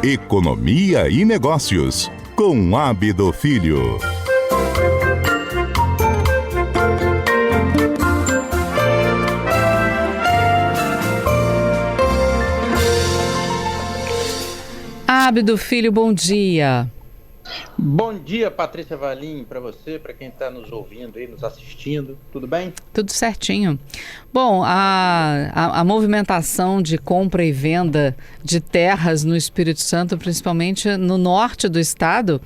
Economia e Negócios, com Ábido Filho. Ábido Filho, bom dia. Bom dia, Patrícia Valim, para você, para quem está nos ouvindo e nos assistindo, tudo bem? Tudo certinho. Bom, a movimentação de compra e venda de terras no Espírito Santo, principalmente no norte do estado,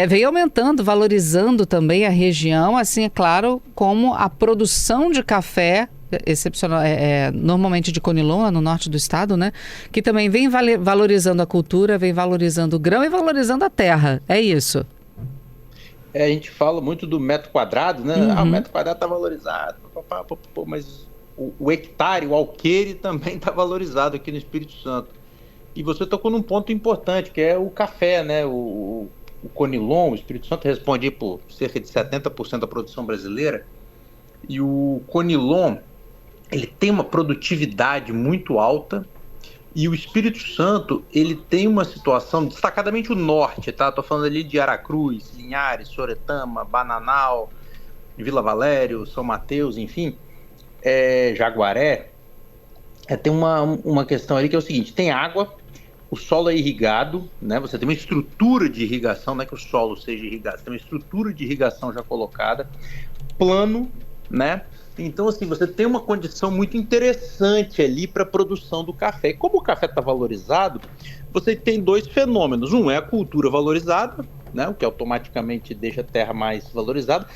veio aumentando, valorizando também a região, assim, é claro, como a produção de café excepcional, normalmente de Conilon, lá no norte do estado, né? Que também vem valorizando a cultura, vem valorizando o grão e valorizando a terra. É isso. A gente fala muito do metro quadrado, né? Uhum. O metro quadrado está valorizado, mas o hectare, o alqueire também está valorizado aqui no Espírito Santo. E você tocou num ponto importante, que é o café, né? O Conilon, o Espírito Santo responde por cerca de 70% da produção brasileira. E o Conilon, ele tem uma produtividade muito alta, e o Espírito Santo, ele tem uma situação, destacadamente o norte, tá? Estou falando ali de Aracruz, Linhares, Soretama, Bananal, Vila Valério, São Mateus, enfim, Jaguaré. Tem uma questão ali que é o seguinte: tem água, o solo é irrigado, né? Você tem uma estrutura de irrigação, não é que o solo seja irrigado, tem uma estrutura de irrigação já colocada, plano, né? Então, assim, você tem uma condição muito interessante ali para a produção do café. E como o café está valorizado, você tem dois fenômenos. Um é a cultura valorizada, né, o que automaticamente deixa a terra mais valorizada.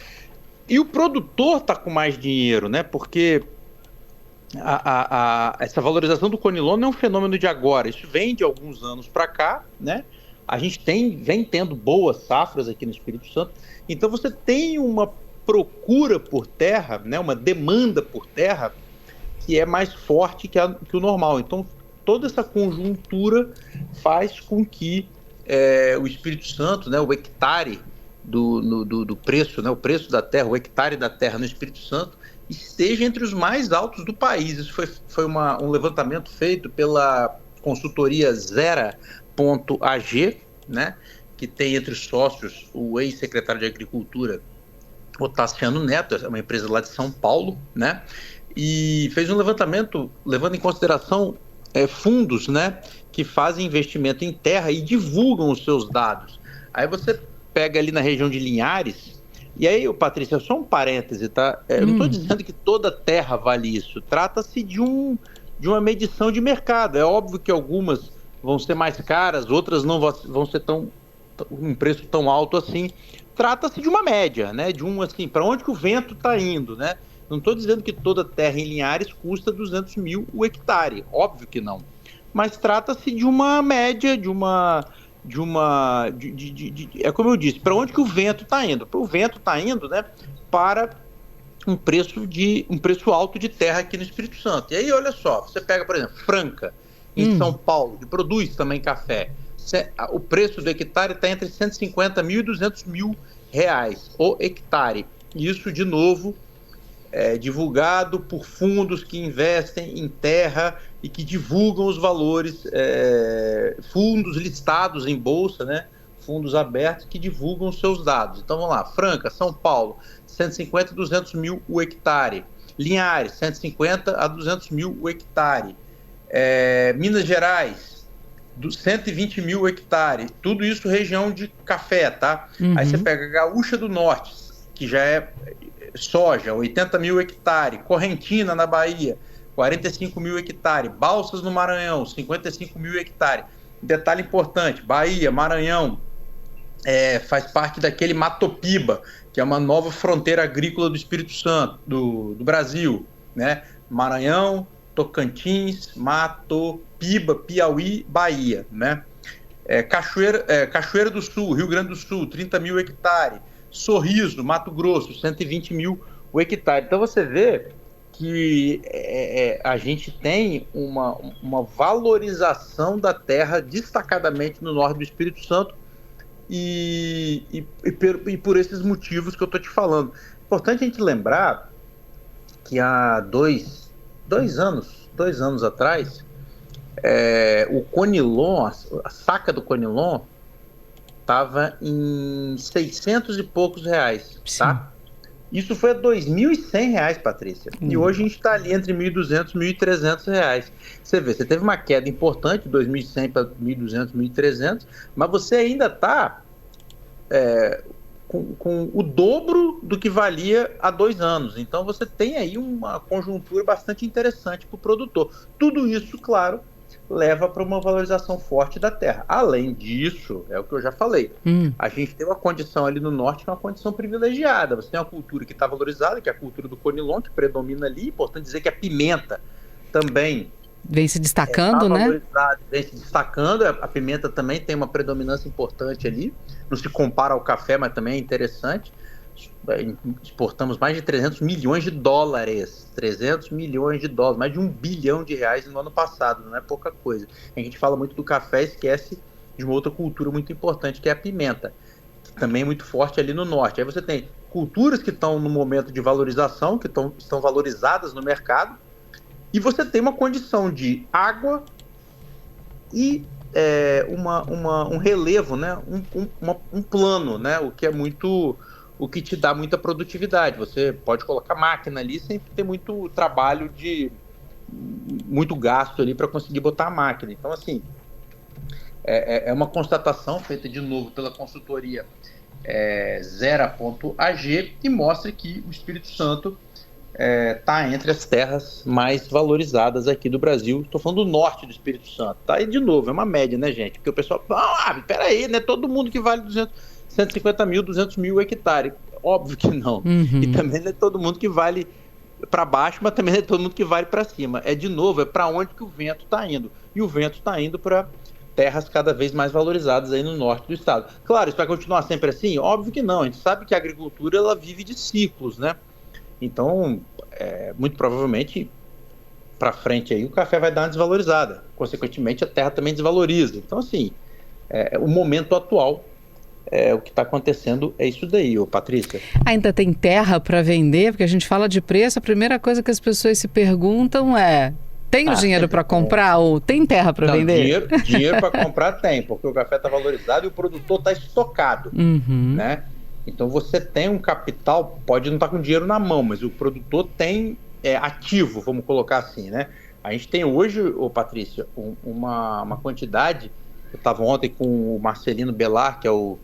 E o produtor está com mais dinheiro, né, porque essa valorização do Conilon não é um fenômeno de agora. Isso vem de alguns anos para cá, né? A gente vem tendo boas safras aqui no Espírito Santo. Então, você tem uma procura por terra, né, uma demanda por terra que é mais forte que o normal. Então, toda essa conjuntura faz com que o Espírito Santo, né, o hectare do preço, né, o preço da terra, o hectare da terra no Espírito Santo esteja entre os mais altos do país. Isso foi um levantamento feito pela consultoria Zera.ag, né, que tem entre os sócios o ex-secretário de Agricultura, o Tassiano Neto, é uma empresa lá de São Paulo, né? E fez um levantamento levando em consideração fundos, né, que fazem investimento em terra e divulgam os seus dados. Aí você pega ali na região de Linhares, e aí, Patrícia, só um parêntese, tá? Eu não estou dizendo que toda terra vale isso. Trata-se de uma medição de mercado. É óbvio que algumas vão ser mais caras, outras não vão ser um preço tão alto assim. Trata-se de uma média, né? De assim, para onde que o vento está indo, né? Não estou dizendo que toda terra em Linhares custa 200 mil o hectare, óbvio que não. Mas trata-se de uma média, é como eu disse, para onde que o vento está indo? O vento está indo, né, para um preço alto de terra aqui no Espírito Santo. E aí, olha só, você pega, por exemplo, Franca, em São Paulo, que produz também café. O preço do hectare está entre 150 mil e 200 mil reais o hectare. Isso, de novo, é divulgado por fundos que investem em terra e que divulgam os valores, fundos listados em bolsa, né? Fundos abertos que divulgam os seus dados. Então, vamos lá. Franca, São Paulo, 150 a 200 mil o hectare. Linhares, 150 a 200 mil o hectare. Minas Gerais, 120 mil hectares, tudo isso região de café, tá? Aí você pega a Gaúcha do Norte, que já é soja, 80 mil hectares, Correntina na Bahia, 45 mil hectares, Balsas no Maranhão, 55 mil hectares. Detalhe importante, Bahia, Maranhão, faz parte daquele Matopiba, que é uma nova fronteira agrícola do Espírito Santo, do Brasil, né? Maranhão, Tocantins, Matopiba, Piauí, Bahia, né? Cachoeira do Sul, Rio Grande do Sul, 30 mil hectares. Sorriso, Mato Grosso, 120 mil o hectare. Então você vê que a gente tem uma valorização da terra destacadamente no norte do Espírito Santo e por esses motivos que eu estou te falando. Importante a gente lembrar que há dois anos atrás, O Conilon, a saca do Conilon, estava em 600 e poucos reais, tá? Isso foi a R$2.100, Patrícia. E hoje a gente está ali entre R$1.200 e R$1.300. Você vê, você teve uma queda importante, de 2.100 para 1.200, 1.300, mas você ainda está com o dobro do que valia há 2 anos. Então você tem aí uma conjuntura bastante interessante para o produtor. Tudo isso, claro, leva para uma valorização forte da terra. Além disso, é o que eu já falei, a gente tem uma condição ali no norte que é uma condição privilegiada. Você tem uma cultura que está valorizada, que é a cultura do Conilon, que predomina ali. Importante dizer que a pimenta também vem se destacando, né? Vem se destacando. A pimenta também tem uma predominância importante ali. Não se compara ao café, mas também é interessante. Exportamos mais de 300 milhões de dólares. 300 milhões de dólares, mais de R$1 bilhão no ano passado. Não é pouca coisa. A gente fala muito do café e esquece de uma outra cultura muito importante, que é a pimenta, que também é muito forte ali no norte. Aí você tem culturas que estão no momento de valorização, que estão valorizadas no mercado, e você tem uma condição de água e um relevo, né? um plano, né? O que te dá muita produtividade. Você pode colocar máquina ali sem ter muito trabalho muito gasto ali para conseguir botar a máquina. Então, assim, é uma constatação feita de novo pela consultoria Zera.ag, que mostra que o Espírito Santo está entre as terras mais valorizadas aqui do Brasil. Estou falando do norte do Espírito Santo, tá? E de novo, é uma média, né, gente? Porque o pessoal fala, peraí, não é todo mundo que vale 150 mil, 200 mil hectares. Óbvio que não. E também não é todo mundo que vale para baixo, mas também não é todo mundo que vale para cima. De novo, para onde que o vento está indo. E o vento está indo para terras cada vez mais valorizadas aí no norte do estado. Claro, isso vai continuar sempre assim? Óbvio que não. A gente sabe que a agricultura ela vive de ciclos, né? Então, muito provavelmente, para frente aí, o café vai dar uma desvalorizada. Consequentemente, a terra também desvaloriza. Então, assim, o momento atual, o que está acontecendo é isso daí, Patrícia. Ainda tem terra para vender? Porque a gente fala de preço, a primeira coisa que as pessoas se perguntam é: tem o dinheiro para comprar ou tem terra para vender? Dinheiro para comprar tem, porque o café está valorizado e o produtor está estocado, né? Então você tem um capital, pode não estar com dinheiro na mão, mas o produtor tem ativo, vamos colocar assim, né? A gente tem hoje, Patrícia, uma quantidade. Eu estava ontem com o Marcelino Belar, que é o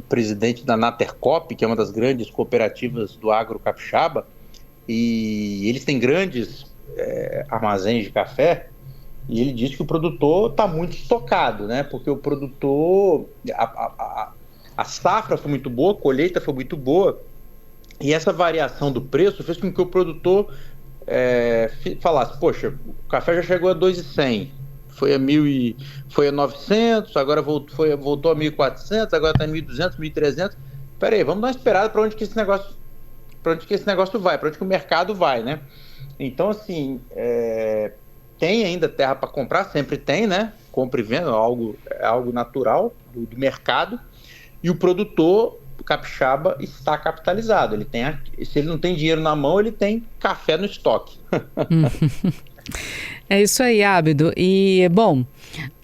presidente da Natercop, que é uma das grandes cooperativas do agro capixaba, e eles têm grandes armazéns de café, e ele diz que o produtor está muito estocado, né? Porque o produtor, a safra foi muito boa, a colheita foi muito boa, e essa variação do preço fez com que o produtor falasse: poxa, o café já chegou a 2.100, foi a 900, agora voltou a 1.400, agora está em 1.200, 1.300. Peraí, vamos dar uma esperada para onde que esse negócio vai, para onde que o mercado vai, né? Então, assim, tem ainda terra para comprar, sempre tem, né? Compra e venda, é algo natural do mercado. E o produtor capixaba está capitalizado. Se ele não tem dinheiro na mão, ele tem café no estoque. É isso aí, Ábido. E, bom,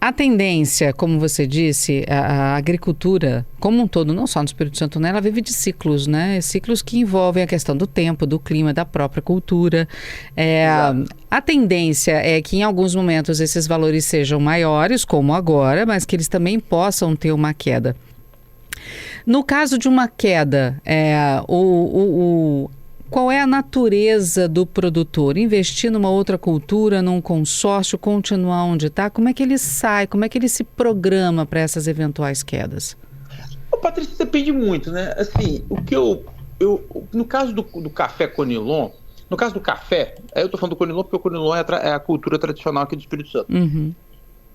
a tendência, como você disse, a agricultura como um todo, não só no Espírito Santo, né, ela vive de ciclos, né? Ciclos que envolvem a questão do tempo, do clima, da própria cultura. A tendência é que em alguns momentos esses valores sejam maiores, como agora, mas que eles também possam ter uma queda. No caso de uma queda, qual é a natureza do produtor? Investir numa outra cultura, num consórcio, continuar onde está? Como é que ele sai? Como é que ele se programa para essas eventuais quedas? Patrícia, depende muito, né? Assim, o que no caso do café Conilon, no caso do café, eu estou falando do Conilon porque o Conilon é a cultura tradicional aqui do Espírito Santo.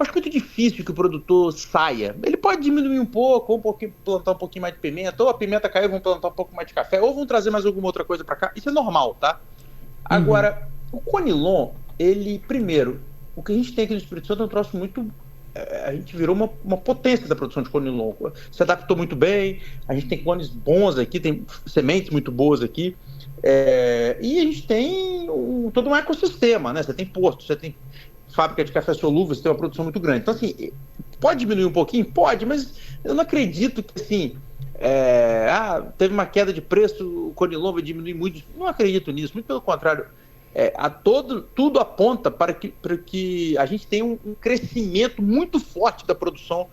Acho muito difícil que o produtor saia. Ele pode diminuir um pouco, plantar um pouquinho mais de pimenta, ou a pimenta caiu, vão plantar um pouco mais de café, ou vão trazer mais alguma outra coisa para cá. Isso é normal, tá? Agora, o Conilon, primeiro, o que a gente tem aqui no Espírito Santo é um troço muito... a gente virou uma potência da produção de Conilon. Se adaptou muito bem, a gente tem clones bons aqui, tem sementes muito boas aqui. E a gente tem todo um ecossistema, né? Você tem porto, você tem fábrica de café solúvel, você tem uma produção muito grande. Então, assim, pode diminuir um pouquinho? Pode, mas eu não acredito que, assim, teve uma queda de preço, o Conilon vai diminuir muito. Não acredito nisso, muito pelo contrário. Tudo aponta para que a gente tenha um crescimento muito forte da produção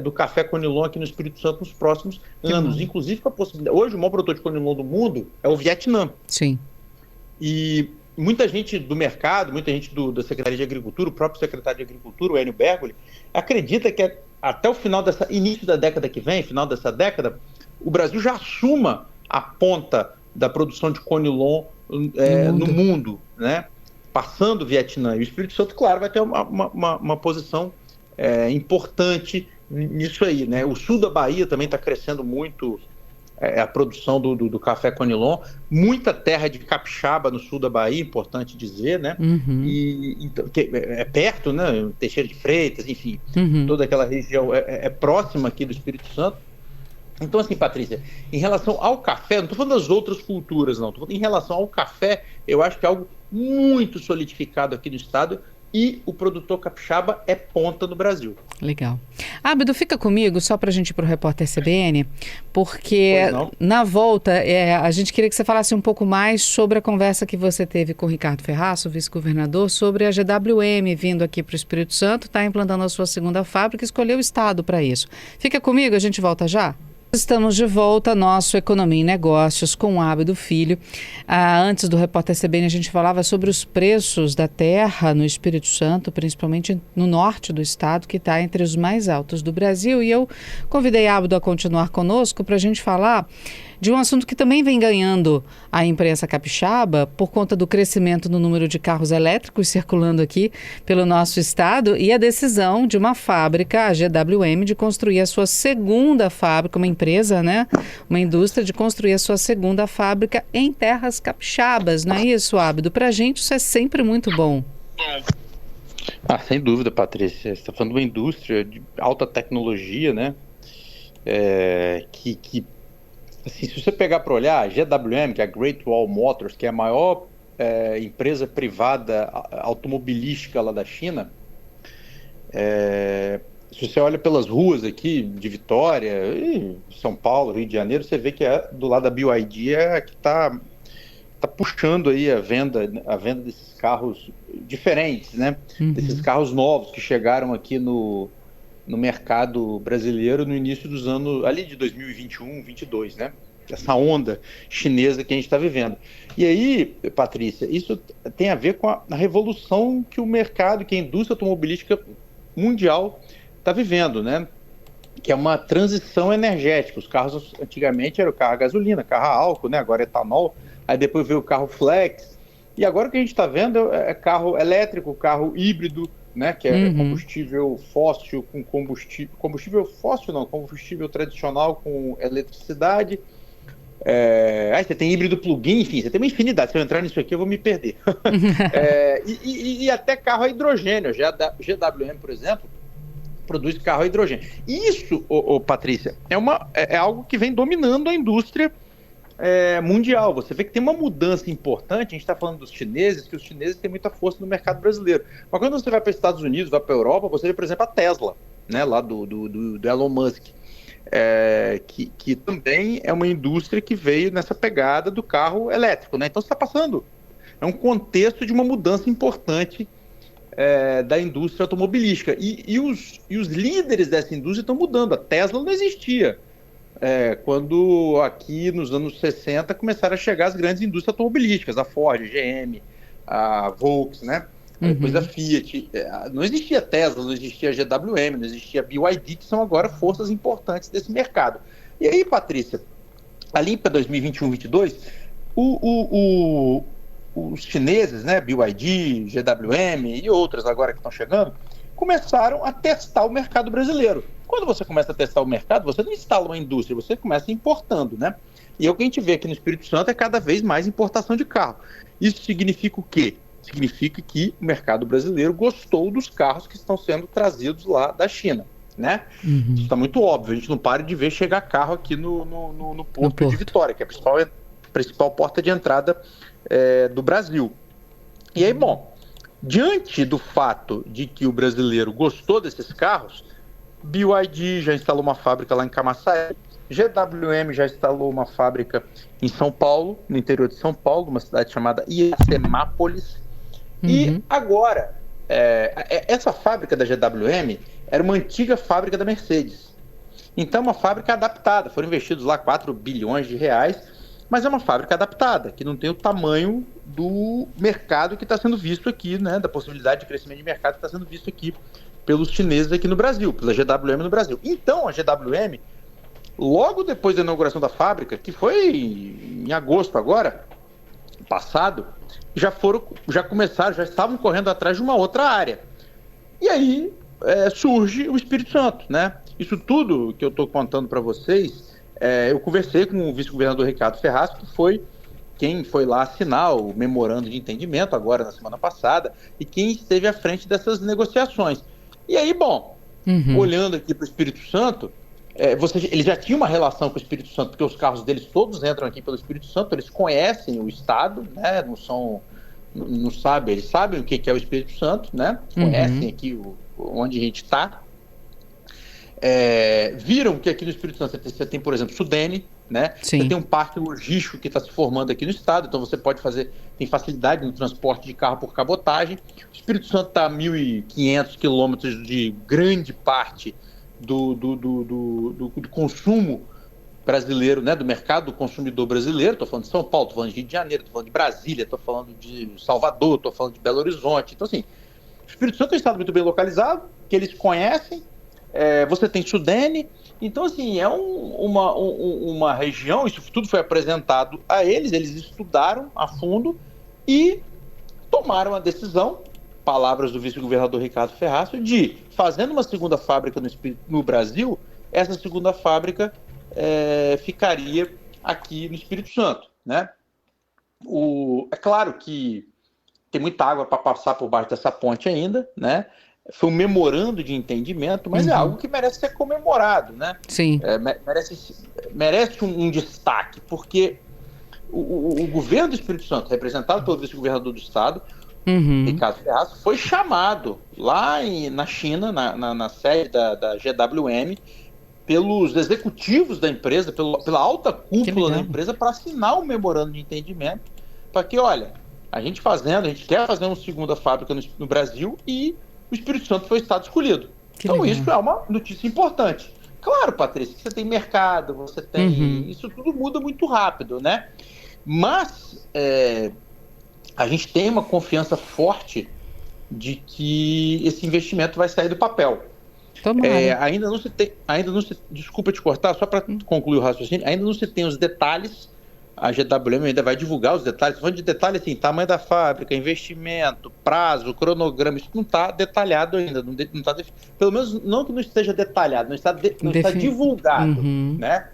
do café Conilon aqui no Espírito Santo nos próximos anos. Inclusive com a possibilidade... Hoje, o maior produtor de Conilon do mundo é o Vietnã. Sim. E muita gente do mercado, muita gente da Secretaria de Agricultura, o próprio secretário de Agricultura, o Enio Bergoli, acredita que até o início da década que vem, final dessa década, o Brasil já assuma a ponta da produção de Conilon no mundo, né? Passando o Vietnã. E o Espírito Santo, claro, vai ter uma posição importante nisso aí, né? O sul da Bahia também está crescendo muito a produção do café Conilon, muita terra de capixaba no sul da Bahia, importante dizer, né? E então, que é perto, né? Teixeira de Freitas, enfim, toda aquela região é próxima aqui do Espírito Santo. Então, assim, Patrícia, em relação ao café, não estou falando das outras culturas, não, estou falando em relação ao café, eu acho que é algo muito solidificado aqui no estado. E o produtor capixaba é ponta no Brasil. Legal. Ábido, fica comigo só para a gente ir para o Repórter CBN, porque na volta a gente queria que você falasse um pouco mais sobre a conversa que você teve com o Ricardo Ferraço, vice-governador, sobre a GWM vindo aqui para o Espírito Santo, está implantando a sua segunda fábrica e escolheu o estado para isso. Fica comigo, a gente volta já? Estamos de volta, nosso Economia e Negócios com o Ábido Filho. Antes do Repórter CBN, a gente falava sobre os preços da terra no Espírito Santo, principalmente no norte do estado, que está entre os mais altos do Brasil. E eu convidei Ábido a continuar conosco para a gente falar de um assunto que também vem ganhando a imprensa capixaba por conta do crescimento no número de carros elétricos circulando aqui pelo nosso estado e a decisão de uma fábrica, a GWM, de construir a sua segunda fábrica, uma empresa, né? Uma indústria de construir a sua segunda fábrica em terras capixabas, não é isso, Ábido? Para a gente isso é sempre muito bom. Sem dúvida, Patrícia. Você está falando de uma indústria de alta tecnologia, né? Assim, se você pegar para olhar, a GWM, que é a Great Wall Motors, que é a maior empresa privada automobilística lá da China, se você olha pelas ruas aqui de Vitória, São Paulo, Rio de Janeiro, você vê que do lado da BYD que está puxando aí a venda desses carros diferentes, né? Desses carros novos que chegaram aqui no mercado brasileiro no início dos anos, ali de 2021, 2022, né? Essa onda chinesa que a gente está vivendo. E aí, Patrícia, isso tem a ver com a revolução que o mercado, que a indústria automobilística mundial está vivendo, né? Que é uma transição energética. Os carros antigamente eram carro a gasolina, carro a álcool, né? Agora é etanol, aí depois veio o carro flex, e agora o que a gente está vendo é carro elétrico, carro híbrido, né, que é combustível fóssil com combustível tradicional com eletricidade. Aí você tem híbrido plug-in, enfim, você tem uma infinidade. Se eu entrar nisso aqui eu vou me perder. E até carro a hidrogênio. A GWM, por exemplo, produz carro a hidrogênio. Isso, Patrícia, é algo que vem dominando a indústria mundial. Você vê que tem uma mudança importante. A gente está falando dos chineses, que os chineses têm muita força no mercado brasileiro. Mas quando você vai para os Estados Unidos, vai para a Europa, você vê, por exemplo, a Tesla, né, lá do Elon Musk, que também é uma indústria que veio nessa pegada do carro elétrico, né? Então você está passando. É um contexto de uma mudança importante da indústria automobilística. E os líderes dessa indústria estão mudando. A Tesla não existia. Quando aqui nos anos 60 começaram a chegar as grandes indústrias automobilísticas, a Ford, a GM, a Volks, né? Depois a Fiat. Não existia Tesla, não existia GWM, não existia BYD, que são agora forças importantes desse mercado. E aí, Patrícia, ali para 2021, 2022, os chineses, né, BYD, GWM e outras agora que estão chegando, começaram a testar o mercado brasileiro. Quando você começa a testar o mercado, você não instala uma indústria, você começa importando, né? E o que a gente vê aqui no Espírito Santo é cada vez mais importação de carro. Isso significa o quê? Significa que o mercado brasileiro gostou dos carros que estão sendo trazidos lá da China, né? Isso está muito óbvio, a gente não para de ver chegar carro aqui no Porto de Vitória, que é a principal porta de entrada do Brasil. E aí, bom, diante do fato de que o brasileiro gostou desses carros, BYD já instalou uma fábrica lá em Camaçari, GWM já instalou uma fábrica em São Paulo, no interior de São Paulo, uma cidade chamada Iracemápolis. E agora, essa fábrica da GWM era uma antiga fábrica da Mercedes. Então, uma fábrica adaptada. Foram investidos lá 4 bilhões de reais, mas é uma fábrica adaptada, que não tem o tamanho do mercado que está sendo visto aqui, né, da possibilidade de crescimento de mercado que está sendo visto aqui pelos chineses aqui no Brasil, pela GWM no Brasil. Então, a GWM, logo depois da inauguração da fábrica, que foi em agosto agora, passado, já estavam correndo atrás de uma outra área. E aí surge o Espírito Santo, né? Isso tudo que eu estou contando para vocês, eu conversei com o vice-governador Ricardo Ferraz, que foi quem foi lá assinar o memorando de entendimento agora na semana passada e quem esteve à frente dessas negociações. E aí, bom, olhando aqui para o Espírito Santo, ele já tinha uma relação com o Espírito Santo, porque os carros deles todos entram aqui pelo Espírito Santo, eles conhecem o Estado, né? Eles sabem o que é o Espírito Santo, né? Conhecem aqui onde a gente está. Viram que aqui no Espírito Santo você tem, por exemplo, Sudene, né? Sim. Você tem um parque logístico que está se formando aqui no estado, então você pode tem facilidade no transporte de carro por cabotagem. O Espírito Santo está a 1.500 quilômetros de grande parte do consumo brasileiro, né? Do mercado do consumidor brasileiro. Estou falando de São Paulo, estou falando de Rio de Janeiro, estou falando de Brasília, estou falando de Salvador, estou falando de Belo Horizonte. Então, assim, o Espírito Santo é um estado muito bem localizado, que eles conhecem. Você tem Sudene, então assim, é uma região, isso tudo foi apresentado a eles estudaram a fundo e tomaram a decisão, palavras do vice-governador Ricardo Ferraz, de, fazendo uma segunda fábrica no Brasil, essa segunda fábrica ficaria aqui no Espírito Santo, né? É claro que tem muita água para passar por baixo dessa ponte ainda, né? Foi um memorando de entendimento, mas é algo que merece ser comemorado, né? Sim. Merece um destaque, porque o governo do Espírito Santo, representado pelo vice-governador do estado, Ricardo Ferraz, foi chamado lá na China, na sede da GWM, pelos executivos da empresa, pela alta cúpula da empresa, para assinar um memorando de entendimento, para que, olha, a gente quer fazer uma segunda fábrica no Brasil e o Espírito Santo foi o estado escolhido. Então isso é uma notícia importante. Claro, Patrícia, que você tem mercado, você tem... Isso tudo muda muito rápido, né? Mas a gente tem uma confiança forte de que esse investimento vai sair do papel. Ainda não se desculpa te cortar, só para concluir o raciocínio, ainda não se tem os detalhes. A GWM ainda vai divulgar os detalhes. Falando de detalhes assim, tamanho da fábrica, investimento, prazo, cronograma, isso não está detalhado ainda. Não tá, pelo menos não que não esteja detalhado, não está divulgado, né?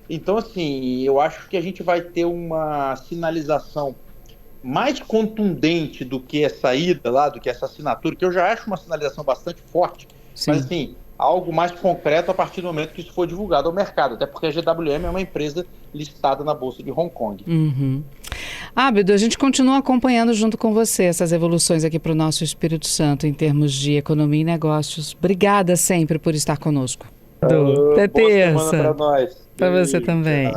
Então, assim, eu acho que a gente vai ter uma sinalização mais contundente do que essa ida lá, do que essa assinatura, que eu já acho uma sinalização bastante forte. Sim. Mas, assim, algo mais concreto a partir do momento que isso for divulgado ao mercado, até porque a GWM é uma empresa listada na Bolsa de Hong Kong. Ábido, a gente continua acompanhando junto com você essas evoluções aqui para o nosso Espírito Santo em termos de economia e negócios. Obrigada sempre por estar conosco. Até terça. Boa semana para nós. Para você também.